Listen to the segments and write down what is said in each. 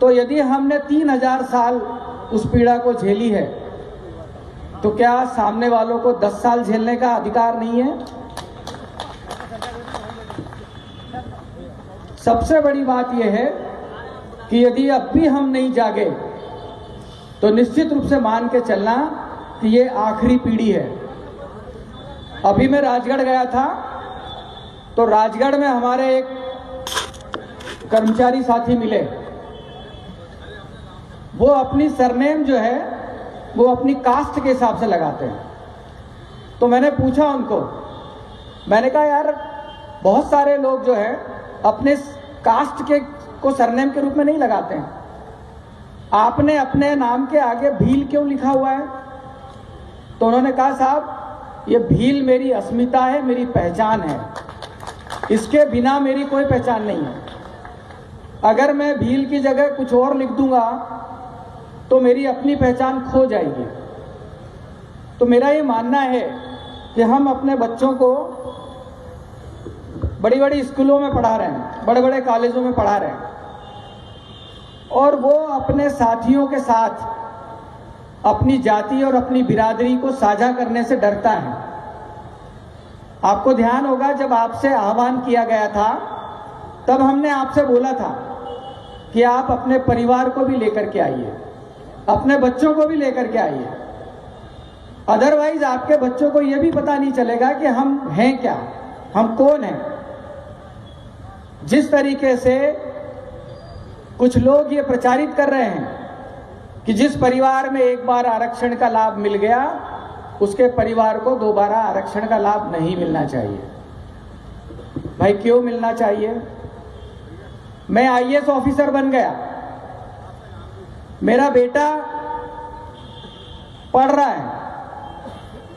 तो यदि हमने 3000 साल उस पीड़ा को झेली है, तो क्या सामने वालों को 10 साल झेलने का अधिकार नहीं है? सबसे बड़ी बात यह है कि यदि अब भी हम नहीं जागे तो निश्चित रूप से मान के चलना कि ये आखिरी पीढ़ी है। अभी मैं राजगढ़ गया था, तो राजगढ़ में हमारे एक कर्मचारी साथी मिले। वो अपनी सरनेम जो है वो अपनी कास्ट के हिसाब से लगाते हैं। तो मैंने पूछा उनको, मैंने कहा यार बहुत सारे लोग जो है अपने कास्ट के को सरनेम के रूप में नहीं लगाते हैं, आपने अपने नाम के आगे भील क्यों लिखा हुआ है? तो उन्होंने कहा साहब ये भील मेरी अस्मिता है, मेरी पहचान है, इसके बिना मेरी कोई पहचान नहीं है। अगर मैं भील की जगह कुछ और लिख दूंगा तो मेरी अपनी पहचान खो जाएगी। तो मेरा ये मानना है कि हम अपने बच्चों को बड़ी बड़ी स्कूलों में पढ़ा रहे हैं, बड़े बड़े कॉलेजों में पढ़ा रहे हैं, और वो अपने साथियों के साथ अपनी जाति और अपनी बिरादरी को साझा करने से डरता है। आपको ध्यान होगा जब आपसे आह्वान किया गया था तब हमने आपसे बोला था कि आप अपने परिवार को भी लेकर के आइए, अपने बच्चों को भी लेकर के आइए। अदरवाइज आपके बच्चों को यह भी पता नहीं चलेगा कि हम हैं क्या, हम कौन हैं। जिस तरीके से कुछ लोग ये प्रचारित कर रहे हैं कि जिस परिवार में एक बार आरक्षण का लाभ मिल गया उसके परिवार को दोबारा आरक्षण का लाभ नहीं मिलना चाहिए। भाई क्यों मिलना चाहिए? मैं आईएएस ऑफिसर बन गया, मेरा बेटा पढ़ रहा है,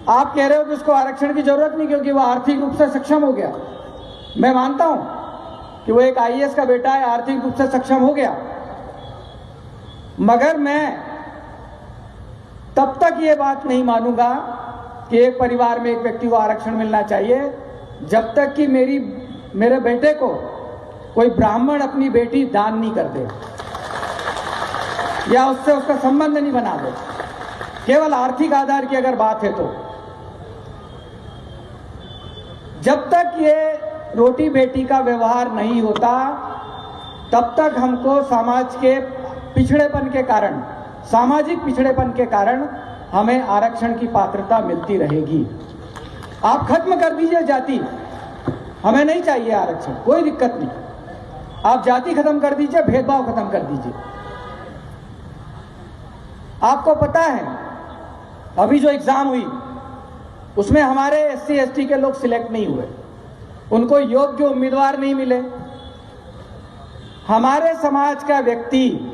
आप कह रहे हो कि उसको आरक्षण की जरूरत नहीं क्योंकि वह आर्थिक रूप से सक्षम हो गया। मैं मानता हूं कि वो एक आईएएस का बेटा है, आर्थिक रूप से सक्षम हो गया, मगर मैं तब तक ये बात नहीं मानूंगा कि एक परिवार में एक व्यक्ति को आरक्षण मिलना चाहिए जब तक कि मेरे बेटे को कोई ब्राह्मण अपनी बेटी दान नहीं कर दे या उससे उसका संबंध नहीं बना दे। केवल आर्थिक आधार की अगर बात है तो जब तक ये रोटी बेटी का व्यवहार नहीं होता तब तक हमको समाज के पिछड़ेपन के कारण, सामाजिक पिछड़ेपन के कारण हमें आरक्षण की पात्रता मिलती रहेगी। आप खत्म कर दीजिए जाति, हमें नहीं चाहिए आरक्षण, कोई दिक्कत नहीं। आप जाति खत्म कर दीजिए, भेदभाव खत्म कर दीजिए। आपको पता है अभी जो एग्जाम हुई उसमें हमारे एससी एसटी के लोग सिलेक्ट नहीं हुए, उनको योग्य उम्मीदवार नहीं मिले। हमारे समाज का व्यक्ति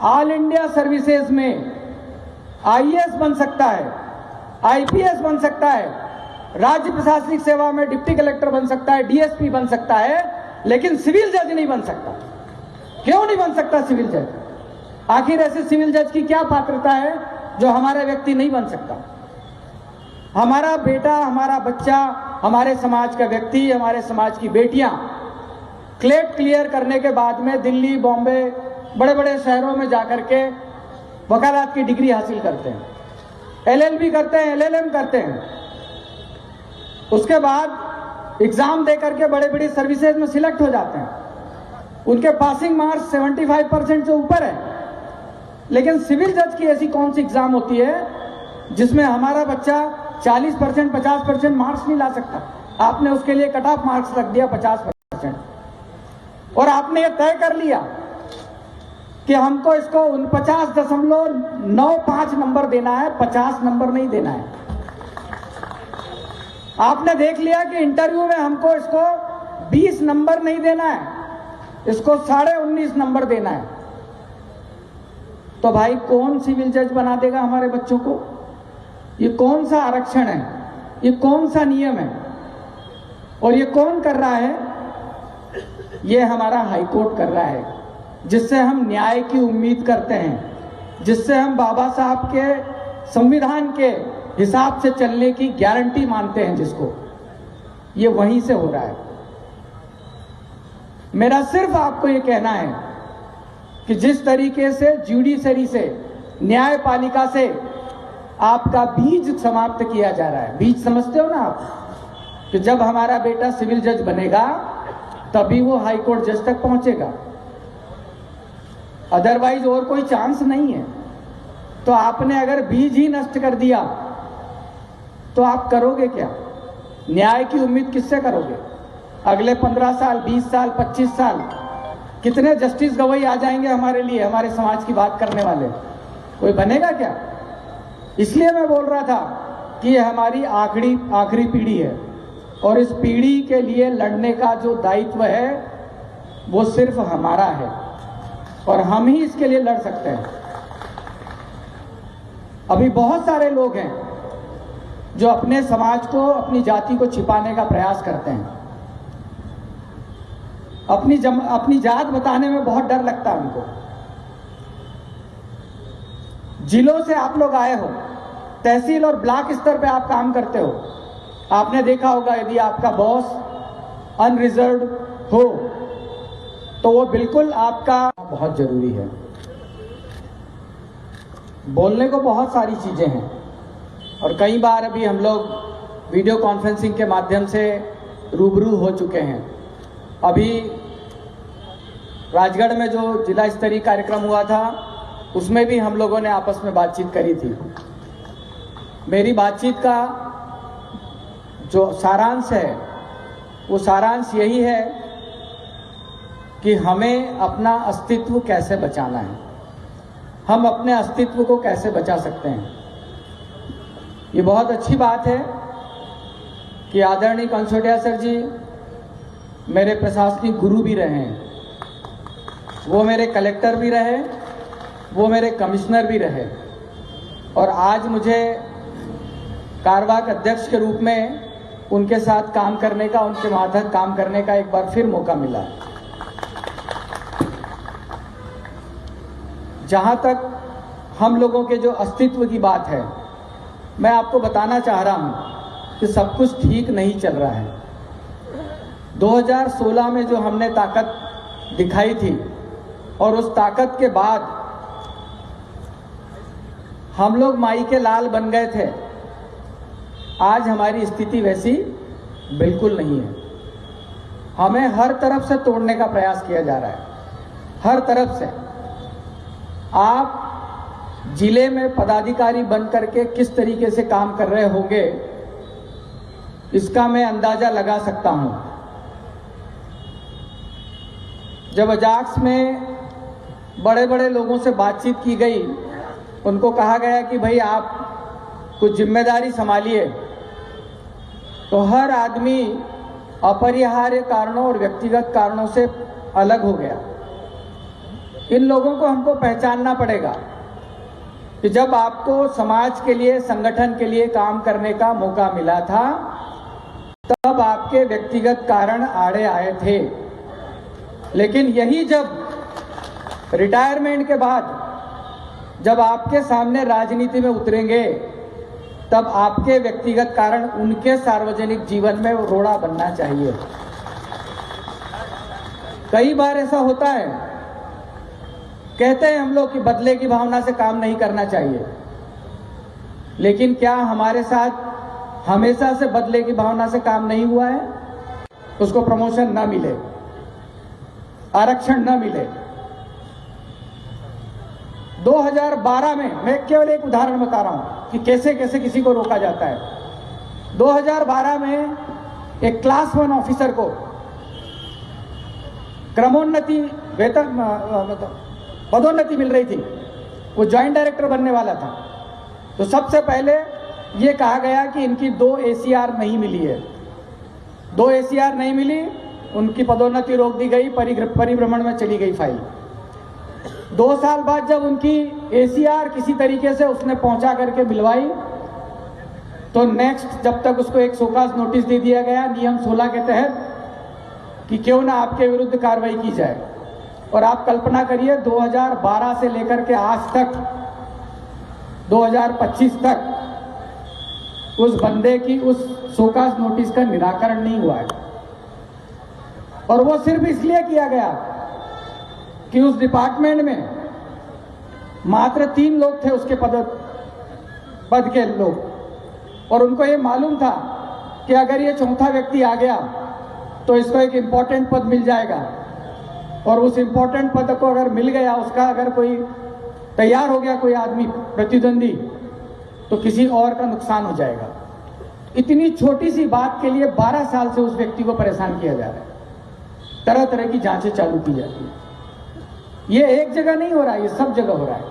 ऑल इंडिया सर्विसेज में आईएएस बन सकता है, आईपीएस बन सकता है, राज्य प्रशासनिक सेवा में डिप्टी कलेक्टर बन सकता है, डीएसपी बन सकता है, लेकिन सिविल जज नहीं बन सकता। क्यों नहीं बन सकता सिविल जज? आखिर ऐसे सिविल जज की क्या पात्रता है जो हमारा व्यक्ति नहीं बन सकता? हमारा बेटा, हमारा बच्चा, हमारे समाज का व्यक्ति, हमारे समाज की बेटियां क्लेट क्लियर करने के बाद में दिल्ली, बॉम्बे, बड़े बड़े शहरों में जाकर के वकालत की डिग्री हासिल करते हैं, एलएलबी करते हैं, एलएलएम करते हैं, उसके बाद एग्जाम दे करके बड़े बड़ी सर्विसेज में सिलेक्ट हो जाते हैं। उनके पासिंग मार्क्स 75% से ऊपर है। लेकिन सिविल जज की ऐसी कौन सी एग्जाम होती है जिसमें हमारा बच्चा 40%, 50% मार्क्स नहीं ला सकता? आपने उसके लिए कट ऑफ मार्क्स रख दिया 50%, और आपने ये तय कर लिया कि हमको इसको 49.95 नंबर देना है, 50 नंबर नहीं देना है। आपने देख लिया कि इंटरव्यू में हमको इसको 20 नंबर नहीं देना है, इसको 19.5 नंबर देना है। तो भाई कौन सिविल जज बना देगा हमारे बच्चों को? ये कौन सा आरक्षण है? ये कौन सा नियम है? और ये कौन कर रहा है? ये हमारा हाईकोर्ट कर रहा है, जिससे हम न्याय की उम्मीद करते हैं, जिससे हम बाबा साहब के संविधान के हिसाब से चलने की गारंटी मानते हैं, जिसको ये वहीं से हो रहा है। मेरा सिर्फ आपको ये कहना है कि जिस तरीके से जुडिशरी से, न्यायपालिका से आपका बीज समाप्त किया जा रहा है। बीज समझते हो ना आप, कि जब हमारा बेटा सिविल जज बनेगा तभी वो हाई कोर्ट जज तक पहुंचेगा, अदरवाइज और कोई चांस नहीं है। तो आपने अगर बीज ही नष्ट कर दिया तो आप करोगे क्या? न्याय की उम्मीद किससे करोगे? अगले 15 साल, 20 साल, 25 साल कितने जस्टिस गवई आ जाएंगे हमारे लिए, हमारे समाज की बात करने वाले? कोई बनेगा क्या? इसलिए मैं बोल रहा था कि ये हमारी आखिरी पीढ़ी है और इस पीढ़ी के लिए लड़ने का जो दायित्व है वो सिर्फ हमारा है और हम ही इसके लिए लड़ सकते हैं। अभी बहुत सारे लोग हैं जो अपने समाज को, अपनी जाति को छिपाने का प्रयास करते हैं। अपनी जात बताने में बहुत डर लगता है उनको। जिलों से आप लोग आए हो, तहसील और ब्लॉक स्तर पे आप काम करते हो। आपने देखा होगा यदि आपका बॉस अनरिजर्व्ड हो तो वो बिल्कुल आपका बहुत जरूरी है। बोलने को बहुत सारी चीजें हैं और कई बार अभी हम लोग वीडियो कॉन्फ्रेंसिंग के माध्यम से रूबरू हो चुके हैं। अभी राजगढ़ में जो जिला स्तरीय कार्यक्रम हुआ था उसमें भी हम लोगों ने आपस में बातचीत करी थी। मेरी बातचीत का जो सारांश है वो सारांश यही है कि हमें अपना अस्तित्व कैसे बचाना है, हम अपने अस्तित्व को कैसे बचा सकते हैं। ये बहुत अच्छी बात है कि आदरणीय कंसोटिया सर जी मेरे प्रशासनिक गुरु भी रहे हैं, वो मेरे कलेक्टर भी रहे, वो मेरे कमिश्नर भी रहे और आज मुझे कार्यवाहक अध्यक्ष के रूप में उनके साथ काम करने का, उनके मातहत काम करने का एक बार फिर मौका मिला। जहां तक हम लोगों के जो अस्तित्व की बात है, मैं आपको बताना चाह रहा हूं कि सब कुछ ठीक नहीं चल रहा है। 2016 में जो हमने ताकत दिखाई थी और उस ताकत के बाद हम लोग माई के लाल बन गए थे, आज हमारी स्थिति वैसी बिल्कुल नहीं है। हमें हर तरफ से तोड़ने का प्रयास किया जा रहा है, हर तरफ से। आप जिले में पदाधिकारी बन करके किस तरीके से काम कर रहे होंगे इसका मैं अंदाजा लगा सकता हूं। जब अजाक्स में बड़े बड़े लोगों से बातचीत की गई, उनको कहा गया कि भाई आप कुछ जिम्मेदारी संभालिए, तो हर आदमी अपरिहार्य कारणों और व्यक्तिगत कारणों से अलग हो गया। इन लोगों को हमको पहचानना पड़ेगा कि जब आपको समाज के लिए, संगठन के लिए काम करने का मौका मिला था तब आपके व्यक्तिगत कारण आड़े आए थे, लेकिन यही जब रिटायरमेंट के बाद जब आपके सामने राजनीति में उतरेंगे तब आपके व्यक्तिगत कारण उनके सार्वजनिक जीवन में रोड़ा बनना चाहिए। कई बार ऐसा होता है, कहते हैं हम लोग कि बदले की भावना से काम नहीं करना चाहिए, लेकिन क्या हमारे साथ हमेशा से बदले की भावना से काम नहीं हुआ है? उसको प्रमोशन ना मिले, आरक्षण ना मिले। 2012 में, मैं केवल एक उदाहरण बता रहा हूं कि कैसे कैसे किसी को रोका जाता है। 2012 में एक क्लास 1 ऑफिसर को क्रमोन्नति, वेतन पदोन्नति मिल रही थी, वो ज्वाइंट डायरेक्टर बनने वाला था। तो सबसे पहले ये कहा गया कि इनकी 2 ACR नहीं मिली है, 2 ACR नहीं मिली, उनकी पदोन्नति रोक दी गई, परिभ्रमण में चली गई फाइल। 2 साल बाद जब उनकी ACR किसी तरीके से उसने पहुंचा करके मिलवाई तो नेक्स्ट, जब तक उसको एक शोकाज नोटिस दे दिया गया नियम 16 के तहत कि क्यों ना आपके विरुद्ध कार्रवाई की जाए। और आप कल्पना करिए 2012 से लेकर के आज तक 2025 तक उस बंदे की उस शोकाज नोटिस का निराकरण नहीं हुआ है। और वो सिर्फ इसलिए किया गया कि उस डिपार्टमेंट में मात्र 3 लोग थे उसके पद के लोग, और उनको ये मालूम था कि अगर ये चौथा व्यक्ति आ गया तो इसको एक इम्पोर्टेंट पद मिल जाएगा, और उस इम्पोर्टेंट पद को अगर मिल गया, उसका अगर कोई तैयार हो गया कोई आदमी प्रतिद्वंदी, तो किसी और का नुकसान हो जाएगा। इतनी छोटी सी बात के लिए 12 साल से उस व्यक्ति को परेशान किया जा रहा है, तरह तरह की जांचें चालू की जाती है। ये एक जगह नहीं हो रहा है, ये सब जगह हो रहा है।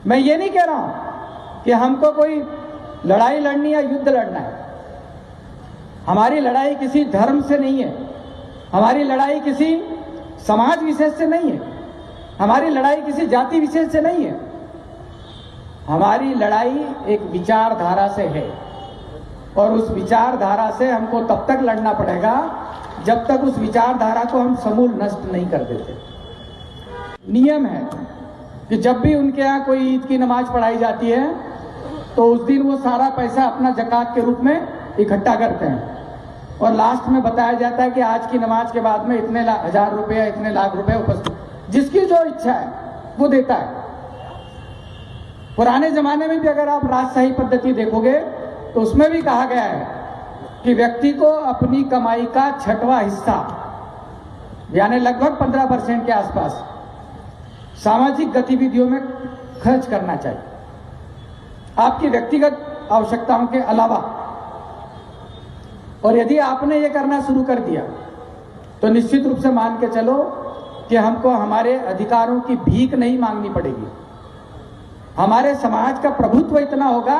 मैं ये नहीं कह रहा हूं कि हमको कोई लड़ाई लड़नी या युद्ध लड़ना है। हमारी लड़ाई किसी धर्म से नहीं है, हमारी लड़ाई किसी समाज विशेष से नहीं है, हमारी लड़ाई किसी जाति विशेष से नहीं है। हमारी लड़ाई एक विचारधारा से है, और उस विचारधारा से हमको तब तक लड़ना पड़ेगा जब तक उस विचारधारा को हम समूल नष्ट नहीं कर देते। नियम है कि जब भी उनके यहाँ कोई ईद की नमाज पढ़ाई जाती है तो उस दिन वो सारा पैसा अपना ज़कात के रूप में इकट्ठा करते हैं, और लास्ट में बताया जाता है कि आज की नमाज के बाद में इतने हजार रुपये या इतने लाख रुपए उपस्थित, जिसकी जो इच्छा है वो देता है। पुराने जमाने में भी अगर आप राजशाही पद्धति देखोगे तो उसमें भी कहा गया है कि व्यक्ति को अपनी कमाई का 6वां हिस्सा, यानी लगभग 15% के आसपास सामाजिक गतिविधियों में खर्च करना चाहिए, आपकी व्यक्तिगत आवश्यकताओं के अलावा। और यदि आपने ये करना शुरू कर दिया तो निश्चित रूप से मान के चलो कि हमको हमारे अधिकारों की भीख नहीं मांगनी पड़ेगी। हमारे समाज का प्रभुत्व इतना होगा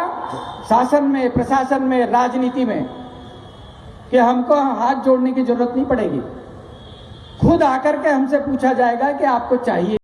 शासन में, प्रशासन में, राजनीति में, कि हमको हाथ जोड़ने की जरूरत नहीं पड़ेगी। खुद आकर के हमसे पूछा जाएगा कि आपको चाहिए